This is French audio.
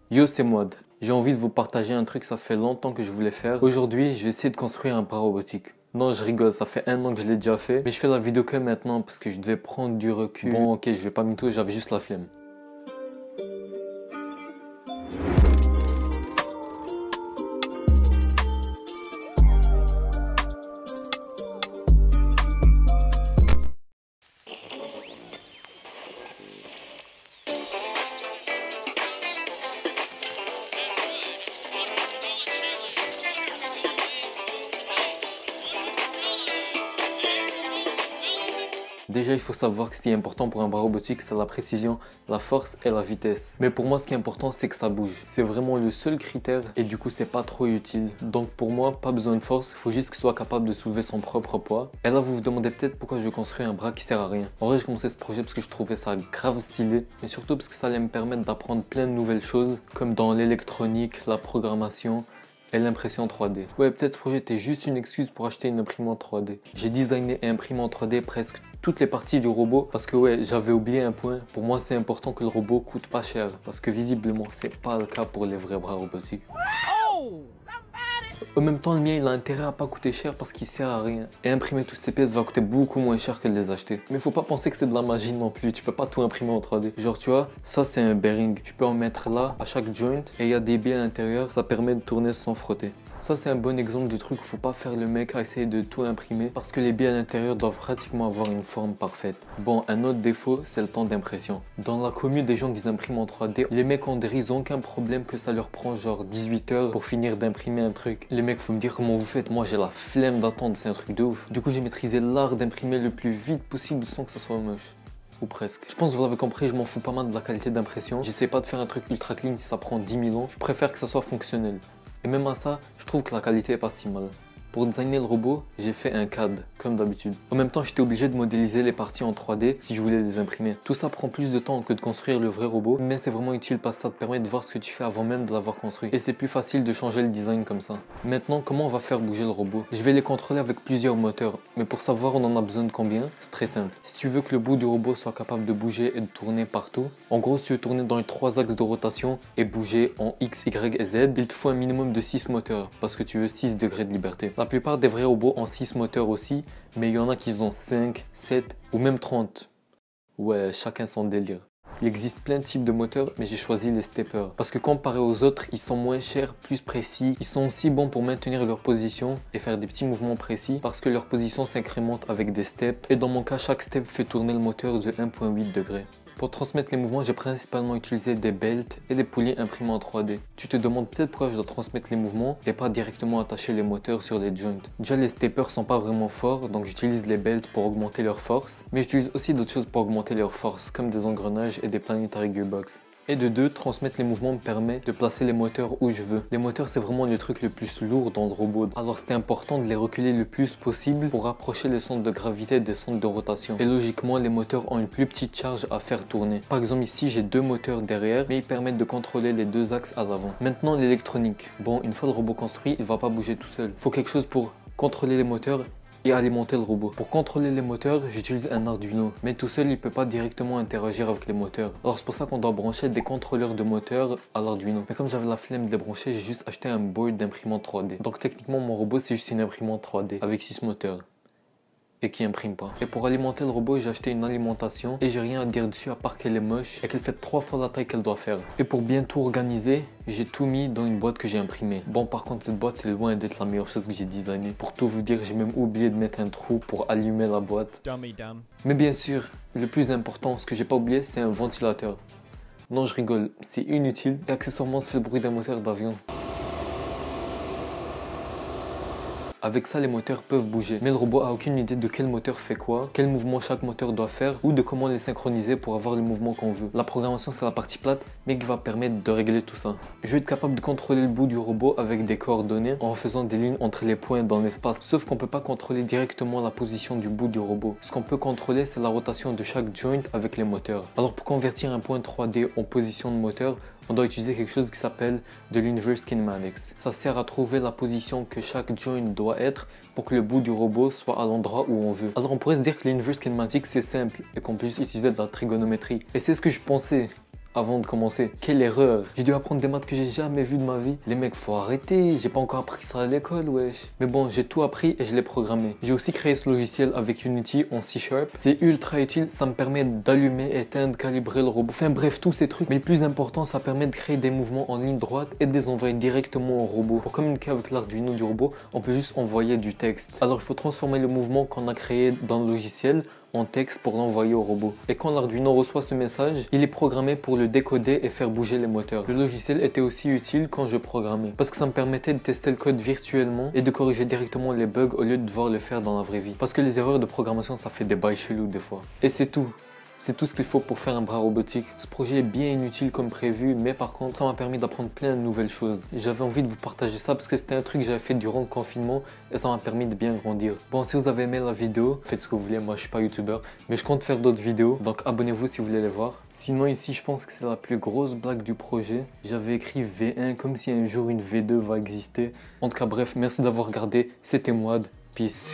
Yo, c'est Mouad. J'ai envie de vous partager un truc, ça fait longtemps que je voulais faire. Aujourd'hui, je vais essayer de construire un bras robotique. Non, je rigole, ça fait 1 an que je l'ai déjà fait. Mais je fais la vidéo que maintenant parce que je devais prendre du recul. Bon, ok, je vais pas mytho, j'avais juste la flemme. Déjà, il faut savoir que ce qui est important pour un bras robotique, c'est la précision, la force et la vitesse. Mais pour moi, ce qui est important, c'est que ça bouge. C'est vraiment le seul critère et du coup, c'est pas trop utile. Donc pour moi, pas besoin de force, il faut juste qu'il soit capable de soulever son propre poids. Et là, vous vous demandez peut-être pourquoi je construis un bras qui sert à rien. En vrai, j'ai commencé ce projet parce que je trouvais ça grave stylé, mais surtout parce que ça allait me permettre d'apprendre plein de nouvelles choses, comme dans l'électronique, la programmation et l'impression 3D. Ouais, peut-être ce projet était juste une excuse pour acheter une imprimante 3D. J'ai designé et imprimé en 3D presque toutes les parties du robot parce que ouais, j'avais oublié un point. Pour moi, c'est important que le robot coûte pas cher parce que visiblement, c'est pas le cas pour les vrais bras robotiques. En même temps, le mien, il a intérêt à pas coûter cher parce qu'il sert à rien. Et imprimer toutes ces pièces va coûter beaucoup moins cher que de les acheter. Mais faut pas penser que c'est de la magie non plus. Tu peux pas tout imprimer en 3D. Genre, tu vois, ça c'est un bearing. Je peux en mettre là, à chaque joint. Et il y a des billes à l'intérieur. Ça permet de tourner sans frotter. Ça, c'est un bon exemple de truc où faut pas faire le mec à essayer de tout imprimer parce que les billes à l'intérieur doivent pratiquement avoir une forme parfaite. Bon, un autre défaut, c'est le temps d'impression. Dans la commune des gens qui impriment en 3D, les mecs ont aucun problème que ça leur prend genre 18 heures pour finir d'imprimer un truc. Les mecs, faut me dire comment vous faites. Moi, j'ai la flemme d'attendre, c'est un truc de ouf. Du coup, j'ai maîtrisé l'art d'imprimer le plus vite possible sans que ça soit moche. Ou presque. Je pense que vous l'avez compris, je m'en fous pas mal de la qualité d'impression. J'essaie pas de faire un truc ultra clean si ça prend 10 000 ans. Je préfère que ça soit fonctionnel. Et même à ça, je trouve que la qualité est pas si mal. Pour designer le robot, j'ai fait un CAD, comme d'habitude. En même temps, j'étais obligé de modéliser les parties en 3D si je voulais les imprimer. Tout ça prend plus de temps que de construire le vrai robot, mais c'est vraiment utile parce que ça te permet de voir ce que tu fais avant même de l'avoir construit. Et c'est plus facile de changer le design comme ça. Maintenant, comment on va faire bouger le robot? Je vais les contrôler avec plusieurs moteurs, mais pour savoir on en a besoin de combien, c'est très simple. Si tu veux que le bout du robot soit capable de bouger et de tourner partout, en gros, si tu veux tourner dans les 3 axes de rotation et bouger en X, Y et Z, il te faut un minimum de 6 moteurs, parce que tu veux 6 degrés de liberté. La plupart des vrais robots ont 6 moteurs aussi, mais il y en a qui ont 5, 7 ou même 30. Ouais, chacun son délire. Il existe plein de types de moteurs, mais j'ai choisi les steppers. Parce que comparé aux autres, ils sont moins chers, plus précis. Ils sont aussi bons pour maintenir leur position et faire des petits mouvements précis parce que leur position s'incrémente avec des steps. Et dans mon cas, chaque step fait tourner le moteur de 1,8 degrés. Pour transmettre les mouvements, j'ai principalement utilisé des belts et des poulies imprimés en 3D. Tu te demandes peut-être pourquoi je dois transmettre les mouvements et pas directement attacher les moteurs sur les joints. Déjà, les steppers sont pas vraiment forts, donc j'utilise les belts pour augmenter leur force. Mais j'utilise aussi d'autres choses pour augmenter leur force, comme des engrenages et des planetary gearbox. Et de deux, transmettre les mouvements me permet de placer les moteurs où je veux. Les moteurs, c'est vraiment le truc le plus lourd dans le robot. Alors c'était important de les reculer le plus possible pour rapprocher les centres de gravité des centres de rotation. Et logiquement, les moteurs ont une plus petite charge à faire tourner. Par exemple ici, j'ai 2 moteurs derrière, mais ils permettent de contrôler les 2 axes à l'avant. Maintenant, l'électronique. Bon, une fois le robot construit, il va pas bouger tout seul. Il faut quelque chose pour contrôler les moteurs et alimenter le robot. Pour contrôler les moteurs, j'utilise un Arduino, mais tout seul il peut pas directement interagir avec les moteurs. Alors c'est pour ça qu'on doit brancher des contrôleurs de moteurs à l'Arduino. Mais comme j'avais la flemme de les brancher, j'ai juste acheté un board d'imprimante 3D. Donc techniquement mon robot c'est juste une imprimante 3D avec 6 moteurs. Et qui imprime pas. Et pour alimenter le robot, j'ai acheté une alimentation et j'ai rien à dire dessus à part qu'elle est moche et qu'elle fait 3 fois la taille qu'elle doit faire. Et pour bien tout organiser, j'ai tout mis dans une boîte que j'ai imprimée. Bon, par contre, cette boîte, c'est loin d'être la meilleure chose que j'ai designée. Pour tout vous dire, j'ai même oublié de mettre un trou pour allumer la boîte. Mais bien sûr, le plus important, ce que j'ai pas oublié, c'est un ventilateur. Non, je rigole, c'est inutile et accessoirement, ça fait le bruit d'un moteur d'avion. Avec ça, les moteurs peuvent bouger, mais le robot a aucune idée de quel moteur fait quoi, quel mouvement chaque moteur doit faire ou de comment les synchroniser pour avoir le mouvement qu'on veut. La programmation, c'est la partie plate, mais qui va permettre de régler tout ça. Je vais être capable de contrôler le bout du robot avec des coordonnées en faisant des lignes entre les points dans l'espace. Sauf qu'on peut pas contrôler directement la position du bout du robot. Ce qu'on peut contrôler, c'est la rotation de chaque joint avec les moteurs. Alors pour convertir un point 3D en position de moteur, on doit utiliser quelque chose qui s'appelle de l'inverse kinematics. Ça sert à trouver la position que chaque joint doit être pour que le bout du robot soit à l'endroit où on veut. Alors on pourrait se dire que l'inverse kinematics c'est simple et qu'on peut juste utiliser de la trigonométrie. Et c'est ce que je pensais avant de commencer. Quelle erreur. J'ai dû apprendre des maths que j'ai jamais vues de ma vie. Les mecs, faut arrêter. J'ai pas encore appris ça à l'école, wesh. Mais bon, j'ai tout appris et je l'ai programmé. J'ai aussi créé ce logiciel avec Unity en C#. C'est ultra utile. Ça me permet d'allumer, éteindre, calibrer le robot. Enfin bref, tous ces trucs. Mais le plus important, ça permet de créer des mouvements en ligne droite et de les envoyer directement au robot. Pour communiquer avec l'Arduino du robot, on peut juste envoyer du texte. Alors il faut transformer le mouvement qu'on a créé dans le logiciel en texte pour l'envoyer au robot. Et quand l'Arduino reçoit ce message, il est programmé pour le décoder et faire bouger les moteurs. Le logiciel était aussi utile quand je programmais parce que ça me permettait de tester le code virtuellement et de corriger directement les bugs au lieu de devoir le faire dans la vraie vie. Parce que les erreurs de programmation, ça fait des bails chelous des fois. Et c'est tout. C'est tout ce qu'il faut pour faire un bras robotique. Ce projet est bien inutile comme prévu, mais par contre, ça m'a permis d'apprendre plein de nouvelles choses. J'avais envie de vous partager ça parce que c'était un truc que j'avais fait durant le confinement et ça m'a permis de bien grandir. Bon, si vous avez aimé la vidéo, faites ce que vous voulez. Moi, je suis pas youtubeur, mais je compte faire d'autres vidéos, donc abonnez-vous si vous voulez les voir. Sinon, ici, je pense que c'est la plus grosse blague du projet. J'avais écrit V1 comme si un jour une V2 va exister. En tout cas, bref, merci d'avoir regardé. C'était Mouad. Peace.